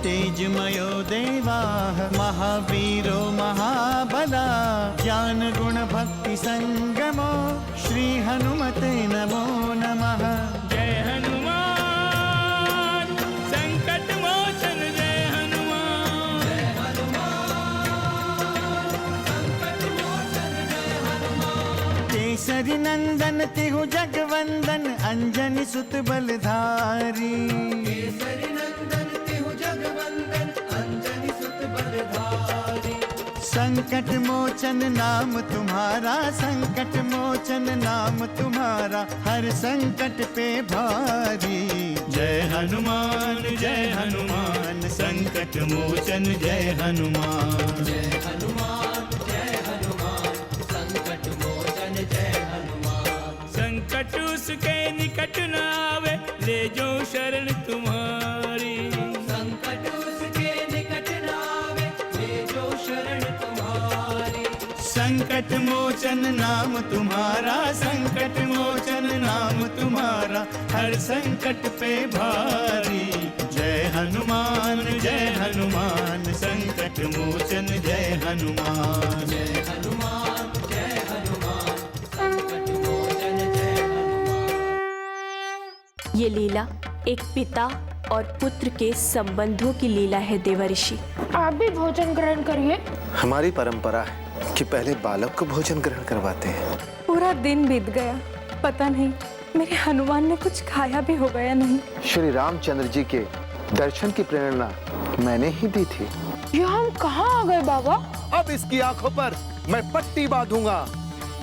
तेजमयो देवाः महावीरो महाबला ज्ञान गुण भक्ति संगमो श्री हनुमते नमो नमः। जय हनुमान संकट मोचन जय हनुमान। जय हनुमान संकट मोचन जय हनुमान। केसरी नंदन तिहु जगवंदन अंजनी सुत बलधारी। केसरी नंदन तिहु जगवंदन अंजनी सुत बलधारी। संकट मोचन नाम तुम्हारा संकट मोचन नाम तुम्हारा हर संकट पे भारी। जय हनुमान संकट मोचन जय हनुमान। जय हनुमान संकट मोचन जय हनुमान। संकट उसके निकट न आवे ले जो शरण तुम्हारी। संकट उसके निकट न आवे ले जो शरण तुम्हारी। संकट मोचन नाम तुम्हारा संकट मोचन नाम तुम्हारा हर संकट पे भारी। जय हनुमान संकट मोचन जय हनुमान। जय हनुमान संकट मोचन जय हनुमान। ये लीला एक पिता और पुत्र के संबंधों की लीला है देवर्षि। आप भी भोजन ग्रहण करिए। हमारी परंपरा है कि पहले बालक को भोजन ग्रहण करवाते हैं। पूरा दिन बीत गया, पता नहीं मेरे हनुमान ने कुछ खाया भी होगा या नहीं। श्री रामचंद्र जी के दर्शन की प्रेरणा मैंने ही दी थी। ये हम कहाँ आ गए बाबा? अब इसकी आंखों पर मैं पट्टी बांधूंगा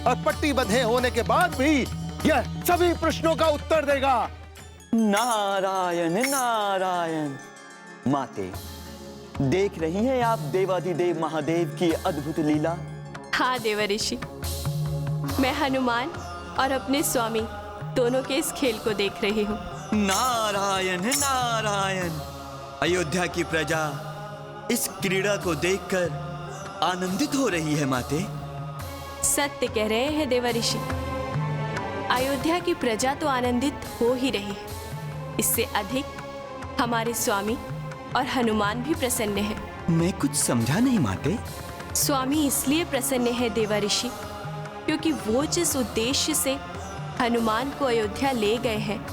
और पट्टी बंधे होने के बाद भी यह सभी प्रश्नों का उत्तर देगा। नारायण नारायण। माते, देख रही हैं आप देवाधिदेव महादेव की अद्भुत लीला? हाँ देवर्षि, मैं हनुमान और अपने स्वामी दोनों के इस खेल को देख रही हूँ। नारायण नारायण। अयोध्या की प्रजा इस क्रीड़ा को देखकर आनंदित हो रही है माते। सत्य कह रहे हैं देवर्षि, अयोध्या की प्रजा तो आनंदित हो ही रही है, इससे अधिक हमारे स्वामी और हनुमान भी प्रसन्न है। मैं कुछ समझा नहीं माते। स्वामी इसलिए प्रसन्न है देवर्षि क्योंकि वो जिस उद्देश्य से हनुमान को अयोध्या ले गए हैं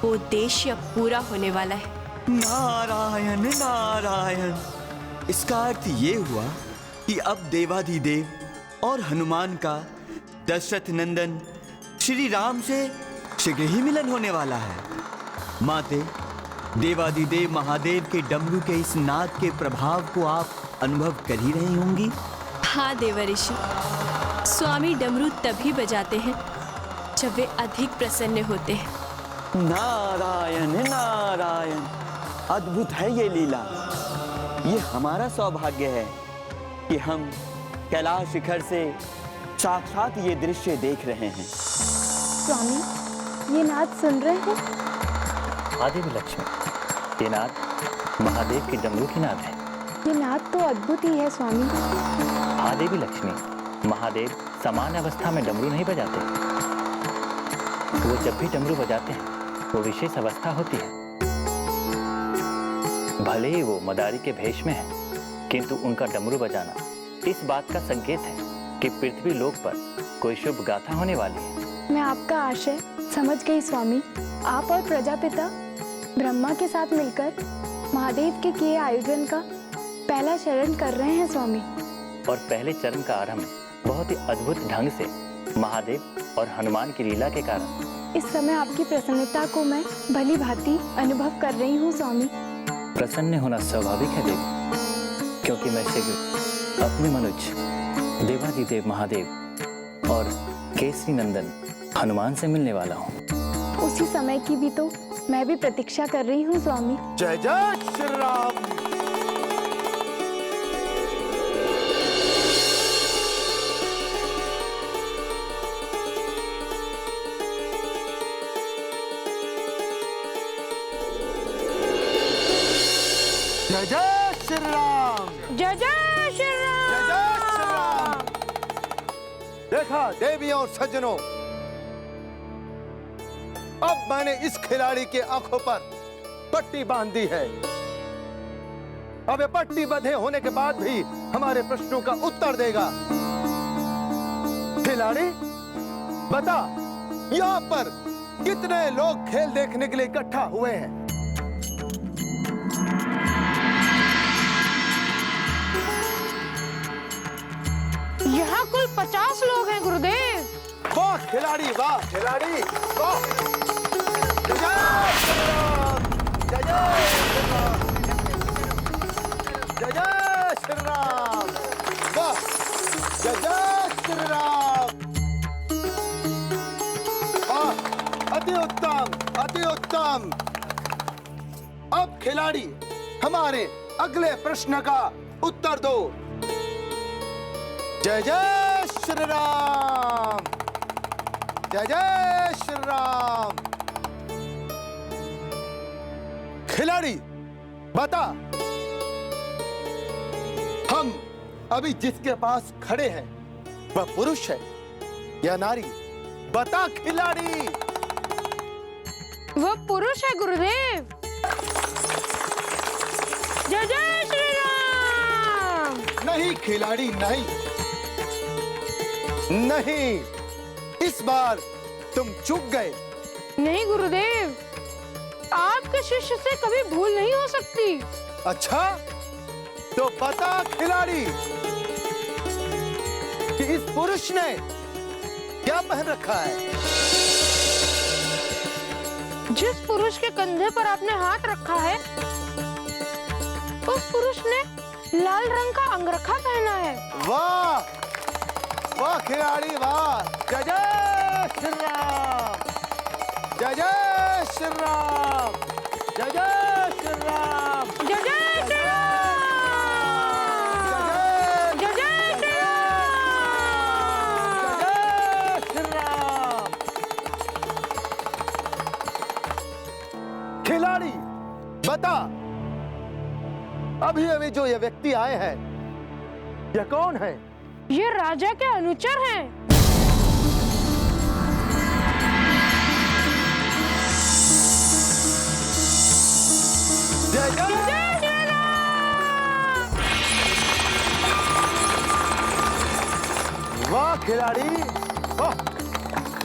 वो उद्देश्य अब पूरा होने वाला है। नारायण नारायण। इसका अर्थ ये हुआ कि अब देवाधिदेव और हनुमान का दशरथ नंदन श्री राम से शीघ्र ही मिलन होने वाला है। माते, देवाधिदेव महादेव के डमरू के इस नाद के प्रभाव को आप अनुभव कर ही रही होंगी। हाँ देवर्षि, स्वामी डमरू तभी बजाते हैं जब वे अधिक प्रसन्न होते हैं। नारायण नारायण। अद्भुत है ये लीला। ये हमारा सौभाग्य है कि हम कैलाश शिखर से साक्षात ये दृश्य देख रहे हैं। स्वामी, ये नाद सुन रहे हैं? आदेवी लक्ष्मी, ये नाद महादेव के डमरू की नाद है। ये नाद तो अद्भुत ही है स्वामी। आदेवी लक्ष्मी, महादेव समान अवस्था में डमरू नहीं बजाते। वो जब भी डमरू बजाते हैं वो विशेष अवस्था होती है। भले ही वो मदारी के भेष में है, किंतु उनका डमरू बजाना इस बात का संकेत है कि पृथ्वी लोक पर कोई शुभ गाथा होने वाली है। मैं आपका आशय समझ गई स्वामी। आप और प्रजापिता ब्रह्मा के साथ मिलकर महादेव के किए आयोजन का पहला चरण कर रहे हैं स्वामी। और पहले चरण का आरंभ बहुत ही अद्भुत ढंग से महादेव और हनुमान की लीला के कारण। इस समय आपकी प्रसन्नता को मैं भली भांति अनुभव कर रही हूँ स्वामी। प्रसन्न होना स्वाभाविक है देवी, क्योंकि मैं शीघ्र अपने मनुज देवाधिदेव महादेव और केसरी नंदन हनुमान से मिलने वाला हूँ। उसी समय की भी तो मैं भी प्रतीक्षा कर रही हूँ स्वामी। जय जय श्री राम। जय जय श्री राम। जय जय श्री राम। जय जय श्री राम। देखा देवियों और सज्जनों, अब मैंने इस खिलाड़ी के आंखों पर पट्टी बांध दी है। अब ये पट्टी बंधे होने के बाद भी हमारे प्रश्नों का उत्तर देगा। खिलाड़ी बता, यहाँ पर कितने लोग खेल देखने के लिए इकट्ठा हुए हैं? यहाँ कुल 50 लोग हैं गुरुदेव। वाह खिलाड़ी, वाह खिलाड़ी, वाह। जय जय श्री राम, जय जय श्री राम, जय जय श्री राम, वाह, जय जय श्री राम, वाह, अति उत्तम, अति उत्तम। अब खिलाड़ी हमारे अगले प्रश्न का उत्तर दो। जय जय श्री राम, जय जय श्री राम। खिलाड़ी बता, हम अभी जिसके पास खड़े हैं वह पुरुष है या नारी? बता खिलाड़ी। वह पुरुष है गुरुदेव। जय जय श्री राम। नहीं खिलाड़ी, नहीं नहीं, इस बार तुम चूक गए। नहीं गुरुदेव, आपके शिष्य से कभी भूल नहीं हो सकती। अच्छा, तो बता खिलाड़ी कि इस पुरुष ने क्या पहन रखा है? जिस पुरुष के कंधे पर आपने हाथ रखा है, उस पुरुष ने लाल रंग का अंगरखा पहना है। वाह वाह खिलाड़ी, वाह। जय जय श्री राम, जय जय श्री राम, जय जय श्री राम, जय जय श्री राम, जय जय श्री राम, जय श्री राम। खिलाड़ी बता, अभी अभी जो ये व्यक्ति आए हैं, यह कौन है? ये राजा के अनुचर हैं। जय जय श्री राम। वाह खिलाड़ी, वाह।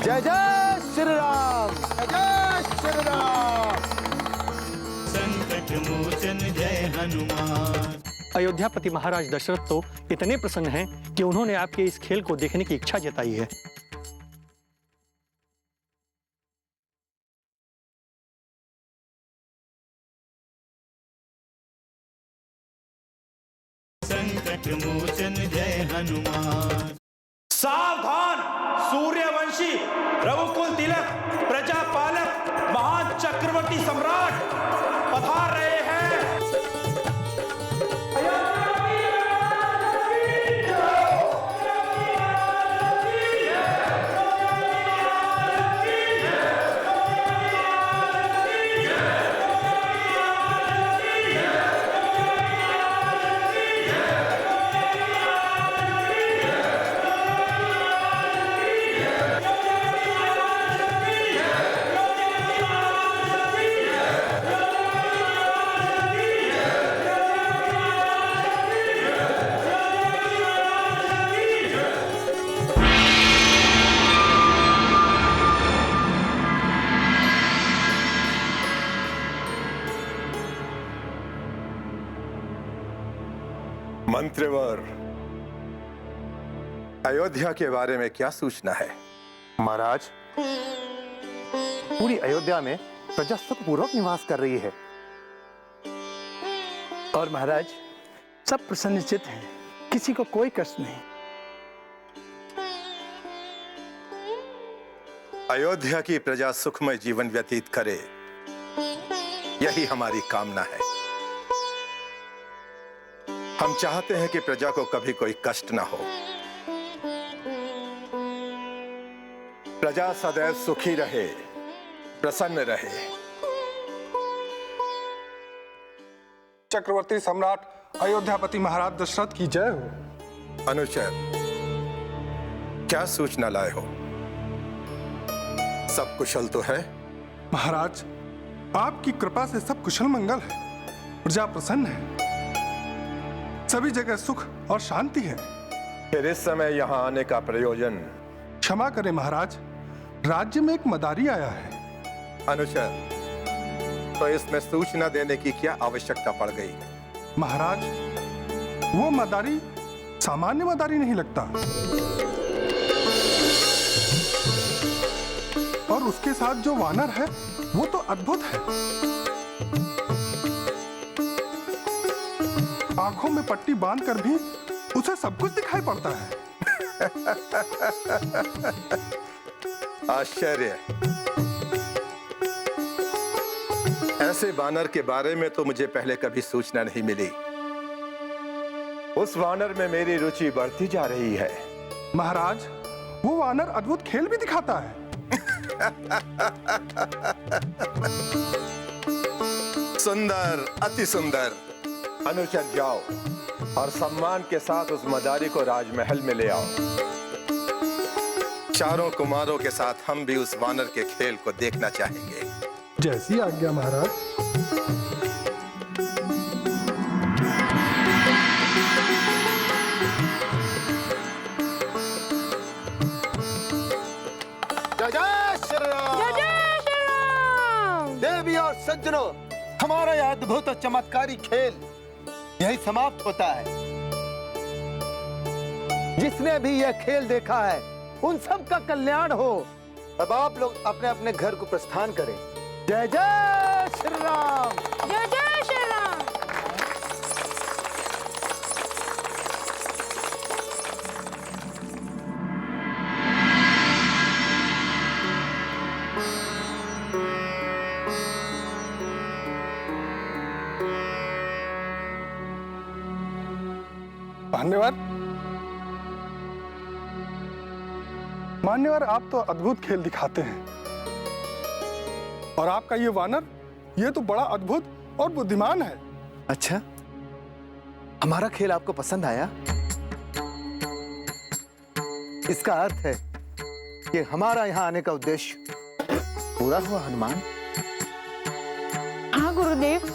जय जय श्री राम, जय जय श्री राम। संकट मोचन जय हनुमान। अयोध्यापति महाराज दशरथ तो इतने प्रसन्न हैं कि उन्होंने आपके इस खेल को देखने की इच्छा जताई है। संकट मोचन जय हनुमान। सावधान, सूर्यवंशी, रघुकुल तिलक, प्रजापालक, महान चक्रवर्ती सम्राट पधार रहे हैं। मंत्रिवर, अयोध्या के बारे में क्या सूचना है? महाराज, पूरी अयोध्या में प्रजा सुखपूर्वक निवास कर रही है। और महाराज, सब प्रसन्नचित्त हैं, किसी को कोई कष्ट नहीं। अयोध्या की प्रजा सुखमय जीवन व्यतीत करे, यही हमारी कामना है। हम चाहते हैं कि प्रजा को कभी कोई कष्ट ना हो। प्रजा सदैव सुखी रहे, प्रसन्न रहे। चक्रवर्ती सम्राट अयोध्यापति महाराज दशरथ की जय हो। अनुचर, क्या सूचना लाए हो? सब कुशल तो है? महाराज, आपकी कृपा से सब कुशल मंगल है, प्रजा प्रसन्न है। सभी जगह सुख और शांति है। फिर इस समय यहाँ आने का प्रयोजन? क्षमा करें महाराज, राज्य में एक मदारी आया है। अनुचर, तो इसमें सूचना देने की क्या आवश्यकता पड़ गई? महाराज, वो मदारी सामान्य मदारी नहीं लगता, और उसके साथ जो वानर है वो तो अद्भुत है। आंखों में पट्टी बांधकर भी उसे सब कुछ दिखाई पड़ता है। आश्चर्य! ऐसे वानर के बारे में तो मुझे पहले कभी सूचना नहीं मिली। उस वानर में मेरी रुचि बढ़ती जा रही है। महाराज, वो वानर अद्भुत खेल भी दिखाता है। सुंदर, अति सुंदर। अनुचर, जाओ और सम्मान के साथ उस मदारी को राजमहल में ले आओ। चारों कुमारों के साथ हम भी उस वानर के खेल को देखना चाहेंगे। जैसी आज्ञा महाराज। जय जय श्री राम। जय जय श्री राम। देवी और सज्जनों, हमारा यह अद्भुत और चमत्कारी खेल यही समाप्त होता है। जिसने भी यह खेल देखा है उन सब का कल्याण हो। अब आप लोग अपने अपने घर को प्रस्थान करें। जय जय श्री राम। जय जय श्री राम। मान्यवर, मान्यवर, आप तो अद्भुत खेल दिखाते हैं, और आपका ये वानर, ये तो बड़ा अद्भुत और बुद्धिमान है। अच्छा, हमारा खेल आपको पसंद आया? इसका अर्थ है कि हमारा यहाँ आने का उद्देश्य पूरा हुआ। हनुमान? हाँ गुरुदेव,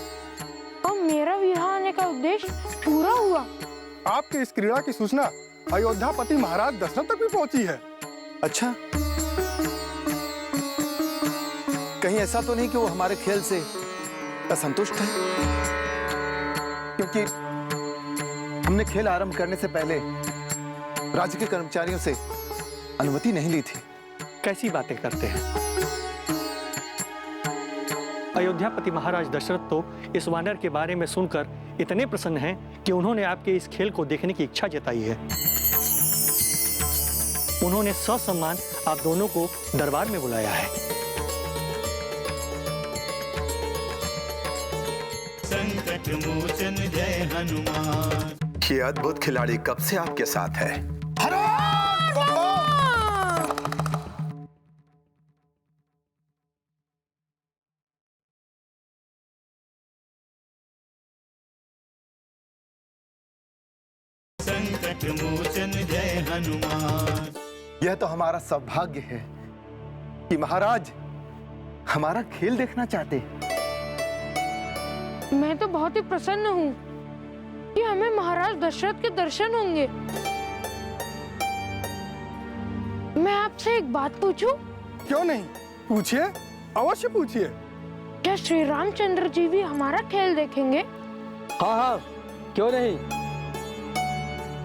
और मेरा भी यहाँ आने का उद्देश्य पूरा हुआ। आपकी इस क्रीड़ा की सूचना अयोध्यापति महाराज दशरथ तक भी पहुंची है। अच्छा, कहीं ऐसा तो नहीं कि वो हमारे खेल से असंतुष्ट है? क्योंकि हमने खेल आरंभ करने से पहले राज्य के कर्मचारियों से अनुमति नहीं ली थी। कैसी बातें करते हैं? अयोध्यापति महाराज दशरथ तो इस वानर के बारे में सुनकर इतने प्रसन्न हैं कि उन्होंने आपके इस खेल को देखने की इच्छा जताई है। उन्होंने ससम्मान आप दोनों को दरबार में बुलाया है। संकट मोचन जय हनुमान। ये अद्भुत खिलाड़ी कब से आपके साथ है? संकट मोचन जय हनुमान। यह तो हमारा सौभाग्य है कि महाराज हमारा खेल देखना चाहते हैं। मैं तो बहुत ही प्रसन्न हूँ कि हमें महाराज दशरथ के दर्शन होंगे। मैं आपसे एक बात पूछूं? क्यों नहीं, पूछिए, अवश्य पूछिए। क्या श्री रामचंद्र जी भी हमारा खेल देखेंगे? हाँ हाँ, क्यों नहीं।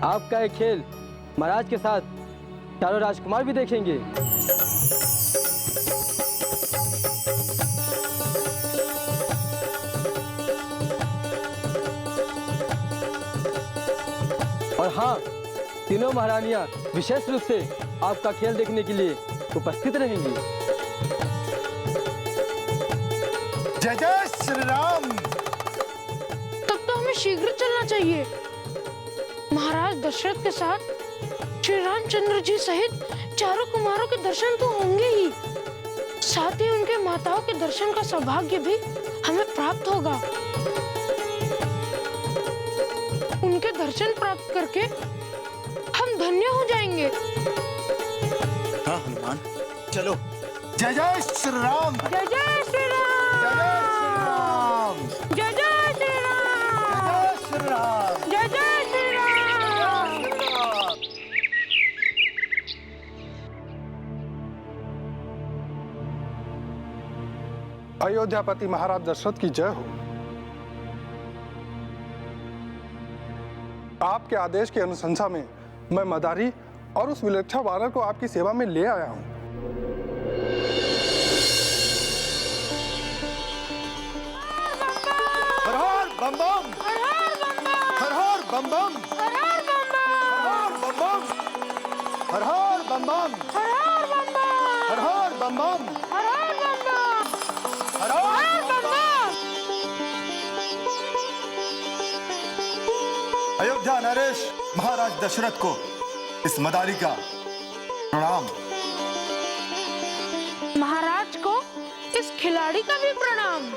आपका एक खेल महाराज के साथ चारों राजकुमार भी देखेंगे। और हाँ, तीनों महारानियां विशेष रूप से आपका खेल देखने के लिए उपस्थित रहेंगी। जय जय श्री राम। तब तो हमें शीघ्र चलना चाहिए। महाराज दशरथ के साथ श्री रामचंद्र जी सहित चारों कुमारों के दर्शन तो होंगे ही, साथ ही उनके माताओं के दर्शन का सौभाग्य भी हमें प्राप्त होगा। उनके दर्शन प्राप्त करके हम धन्य हो जाएंगे। हाँ हनुमान, चलो। जय जय श्री राम। जय जय श्री राम। जय जय श्री राम। जय जय श्री राम। जय जय श्री राम। जय जय अयोध्यापति महाराज दशरथ की जय हो। आपके आदेश की अनुशंसा में मैं मदारी और उस विलक्षण वानर को आपकी सेवा में ले आया हूं। हर हर बम बम, हर हर बम बम, हर हर बम बम, हर हर बम बम, हर हर बम बम, हर हर बम बम। अयोध्या नरेश महाराज दशरथ को इस मदारी का प्रणाम। महाराज को इस खिलाड़ी का भी प्रणाम।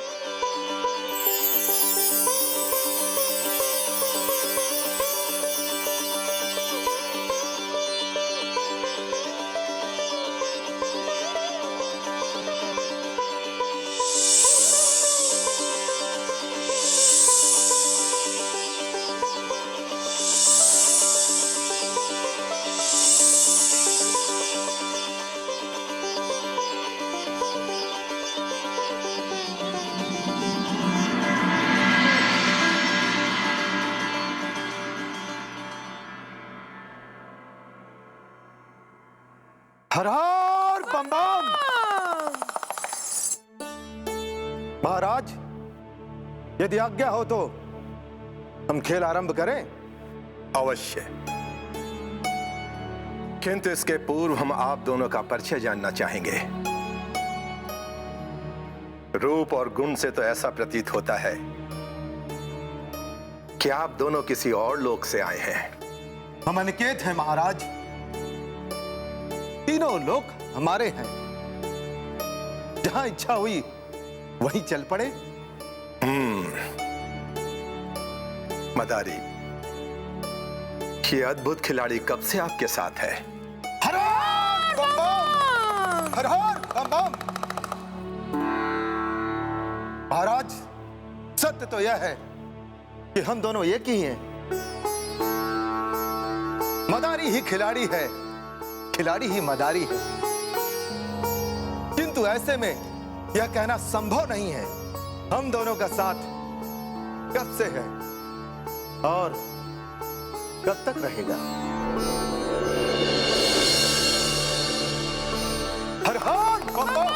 हर हर बम बम। महाराज, यदि आज्ञा हो तो हम खेल आरंभ करें। अवश्य, किंतु इसके पूर्व हम आप दोनों का परिचय जानना चाहेंगे। रूप और गुण से तो ऐसा प्रतीत होता है कि आप दोनों किसी और लोक से आए हैं। हम अनिकेत हैं महाराज, तीनों लोग हमारे हैं। जहां इच्छा हुई वहीं चल पड़े। मदारी, ये अद्भुत खिलाड़ी कब से आपके साथ है? हर हर बम बम, हर हर बम बम। महाराज, सत्य तो यह है कि हम दोनों एक ही हैं। मदारी ही खिलाड़ी है, खिलाड़ी ही मदारी है। किंतु ऐसे में यह कहना संभव नहीं है हम दोनों का साथ कब से है और कब तक रहेगा। हर हर बम बम,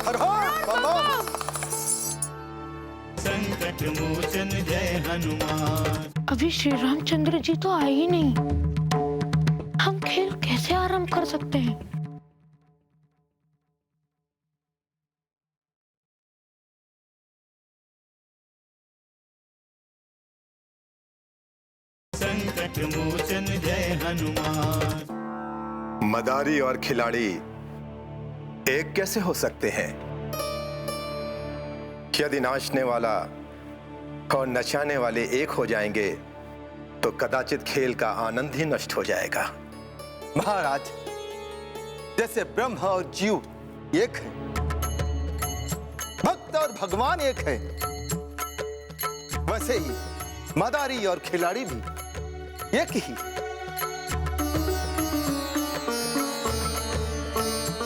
हर हर बम बम। संकट मोचन जय हनुमान। अभी श्री रामचंद्र जी तो आए ही नहीं, हम खेल कैसे आरंभ कर सकते हैं? संकट मोचन जय हनुमान। मदारी और खिलाड़ी एक कैसे हो सकते हैं? यदि नाचने वाला और नचाने वाले एक हो जाएंगे तो कदाचित खेल का आनंद ही नष्ट हो जाएगा। महाराज, जैसे ब्रह्म और जीव एक है, भक्त और भगवान एक है, वैसे ही मदारी और खिलाड़ी भी एक ही।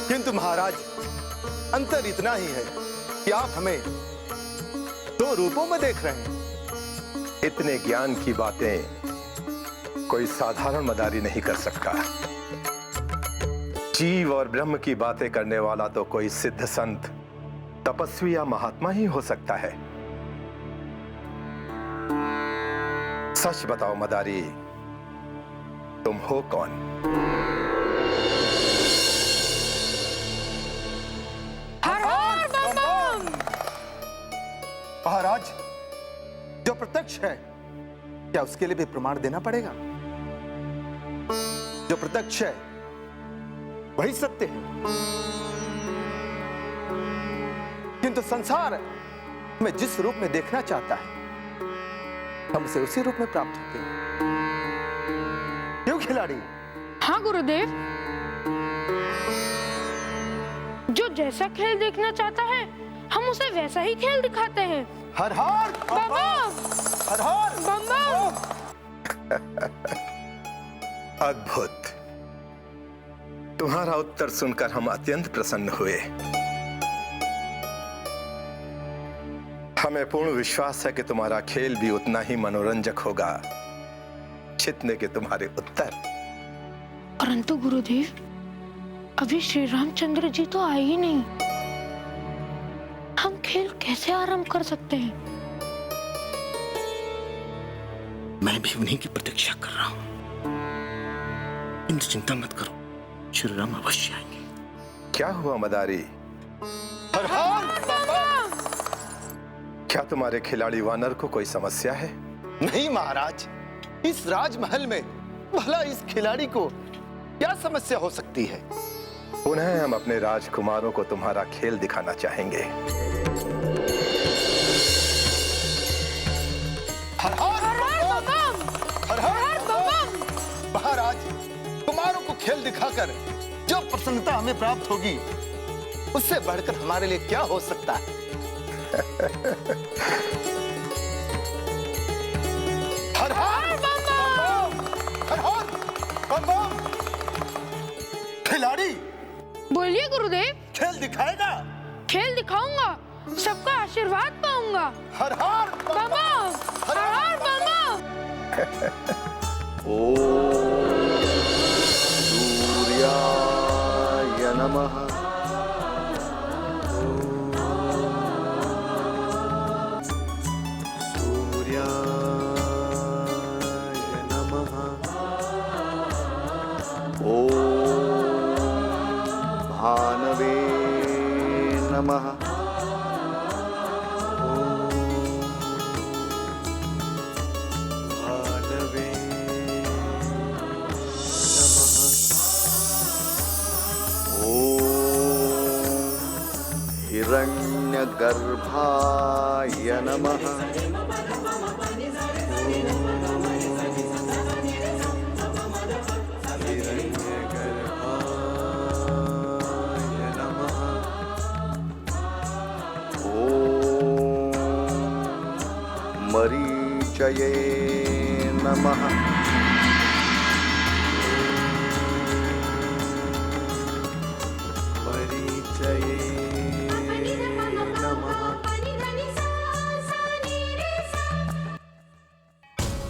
किंतु महाराज, अंतर इतना ही है कि आप हमें दो रूपों में देख रहे हैं। इतने ज्ञान की बातें कोई साधारण मदारी नहीं कर सकता। जीव और ब्रह्म की बातें करने वाला तो कोई सिद्ध संत, तपस्वी या महात्मा ही हो सकता है। सच बताओ मदारी, तुम हो कौन? हर हर बम बम। महाराज, जो प्रत्यक्ष है क्या उसके लिए भी प्रमाण देना पड़ेगा? जो प्रत्यक्ष है वही सत्य है। किंतु संसार में जिस रूप में देखना चाहता है हम उसे उसी रूप में प्राप्त होते हैं। क्यों खिलाड़ी? हाँ गुरुदेव, जो जैसा खेल देखना चाहता है हम उसे वैसा ही खेल दिखाते हैं। हर हर बम बम, हर हर बम बम। अद्भुत। तुम्हारा उत्तर सुनकर हम अत्यंत प्रसन्न हुए। हमें पूर्ण विश्वास है कि तुम्हारा खेल भी उतना ही मनोरंजक होगा जितने के तुम्हारे उत्तर। परंतु गुरुदेव, अभी श्री रामचंद्र जी तो आए ही नहीं। हम खेल कैसे आरंभ कर सकते हैं? मैं भी उन्हीं की प्रतीक्षा कर रहा हूं। किंतु चिंता मत करो, श्री राम अवश्य आएंगे। क्या हुआ मदारी? क्या तुम्हारे खिलाड़ी वानर को कोई समस्या है? नहीं महाराज, इस राजमहल में भला इस खिलाड़ी को क्या समस्या हो सकती है? पुनः हम अपने राजकुमारों को तुम्हारा खेल दिखाना चाहेंगे। महाराज, कुमारों को खेल दिखाकर जो प्रसन्नता हमें प्राप्त होगी, उससे बढ़कर हमारे लिए क्या हो सकता है? हर हर बम बम। खिलाड़ी बोलिए गुरुदेव। खेल दिखाएगा? खेल दिखाऊंगा, सबका आशीर्वाद पाऊंगा। हर हर बम बम, हर हर बम बम। सूर्याय नमः। भानवे नमः। भानवे नमः। हिरण्यगर्भाय नमः। मरीचये नमः। मरीचये नमः।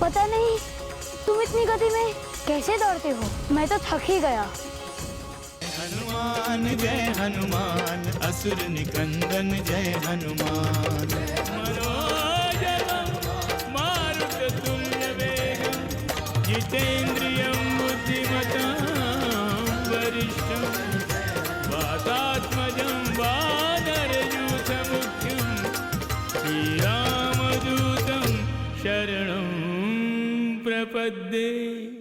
पता नहीं तुम इतनी गति में कैसे दौड़ते हो, मैं तो थक ही गया। हनुमान जय हनुमान, असुर निकंदन जय हनुमान। जितेन्द्रियं बुद्धिमतां वरिष्ठं वातात्मजं वानरयूथमुख्यं श्रीरामदूतं शरणं प्रपद्ये।